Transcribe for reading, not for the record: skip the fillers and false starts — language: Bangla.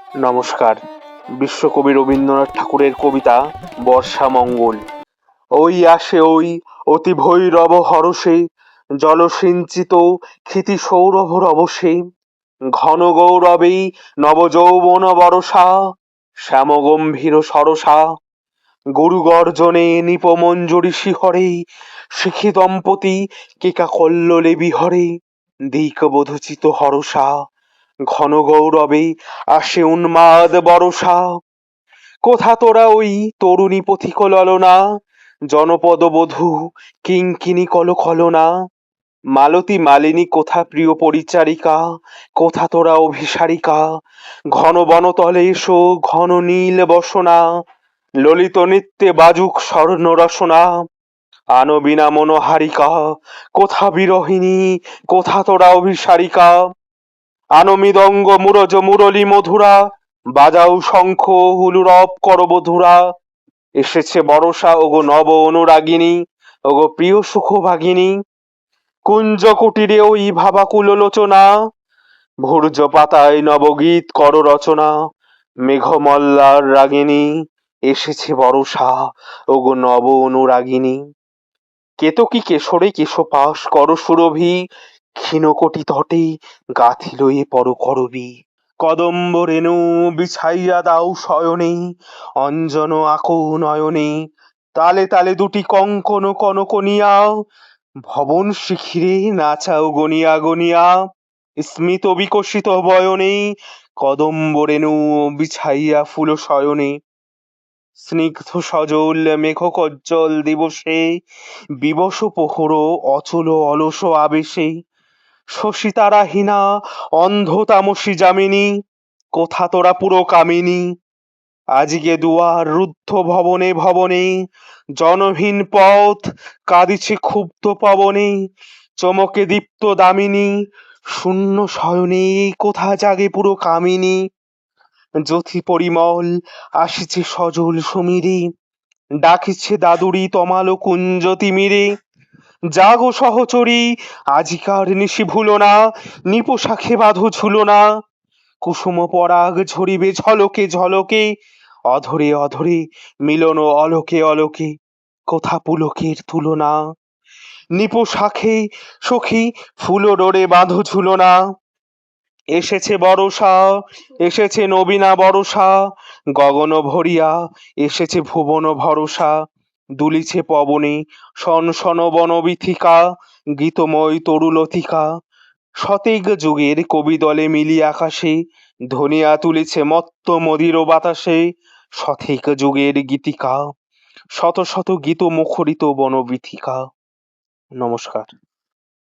নমস্কার। বিশ্বকবি রবীন্দ্রনাথ ঠাকুরের কবিতা বর্ষামঙ্গল। ওই আসে ওই অতি ভৈরব হরষে, জলসিঞ্চিত ক্ষিতি সৌরভ রবসে, ঘন গৌরবেই নবযৌবন বরষা, শ্যামগম্ভীর সরসা, গরু গর্জনে নিপমঞ্জরি শিহরে, শিখি দম্পতি কেকা কল্লোলে বিহরে, দিক বোধচিত হরসা, ঘন গৌরবে আসে উন্মাদ বরষা। কোথা তোরা ওই তরুণী পথিক ললনা, জনপদ বধূ কিঙ্কিণী কলকলনা, মালতী মালিনী কোথা প্রিয় পরিচারিকা, কোথা তোরা অভিসারিকা, ঘন বনতলে এসো ঘন নীল বসনা, ললিত নৃত্যে বাজুক স্বর্ণ রসনা, আনো বিনা মনোহারিকা, কোথা বিরহিণী, কোথা তোরা অভিসারিকা, আনো মৃদঙ্গ মুরজ মুরলী মধুরা, বাজাও শঙ্খ হুলুরব করবধুরা, এসেছে বরষা ওগো নব অনুরাগিনী, ওগো প্রিয় সুখভাগিনী, কুঞ্জ কুটিরে ওই ভাবাকুল লোচনা, ভূর্জ পাতায় নবগীত কর রচনা, মেঘমল্লার রাগিনী, এসেছে বরষা ওগো নব অনুরাগিনী। কেতকী কেশরে কেশপাশ কর সুরভি, ক্ষীণকোটি তটে গাঁথিল এ পর করবি, কদম্ব রেণু বিছাইয়া দাও শয়নে, অঞ্জন আকো নয়নে, তালে তালে দুটি কঙ্কন কনকনিয়া, ভবন শিখিরে নাচাও গনিয়া গনিয়া, স্মিত বিকশিত বয়নে, কদম্ব রেণু বিছাইয়া ফুল শয়নে, স্নিগ্ধ সজল মেঘ কজ্জল দিবসে, বিবশ প্রহর অচল অলস আবেশে, শশী তারাহীনা অন্ধ তামসী যামিনী, কোথা তোরা পুরো কামিনী, আজকে দুয়ার রুদ্ধ ভবনে ভবনে, জনহীন পথ কাঁদিছে ক্ষুব্ধ পবনে, চমকে দীপ্ত দামিনী, শূন্য শয়নে কোথা জাগে পুরো কামিনী, জ্যোতি পরিমল আসিছে সজল সমীরে, ডাকিছে দাদুরি তমাল কুঞ্জ তিমিরে, জাগো সহচরী আজিকার নিশি ভুলো না, নিপোশাখে বাঁধো ঝুলো না, কুসুম পরাগ ঝরিবে ঝলকে ঝলকে, অধরে অধরে মিলন অলোকে অলোকে, কোথা পুলকের তুলনা, নিপোশাখে সখী ফুল ডোরে বাঁধো ঝুলনা, এসেছে বরষা, এসেছে নবীনা বরষা, গগন ভরিয়া এসেছে ভুবন ভরসা, দুলিছে পবনে শন শন বনবিথিকা, গীতময় তরুলতিকা, শতেক যুগের কবি দলে মিলি আকাশে, ধনিয়া তুলেছে মত্ত মদির বাতাসে, শতেক যুগের গীতিকা, শত শত গীত মুখরিত বনবিথিকা। নমস্কার।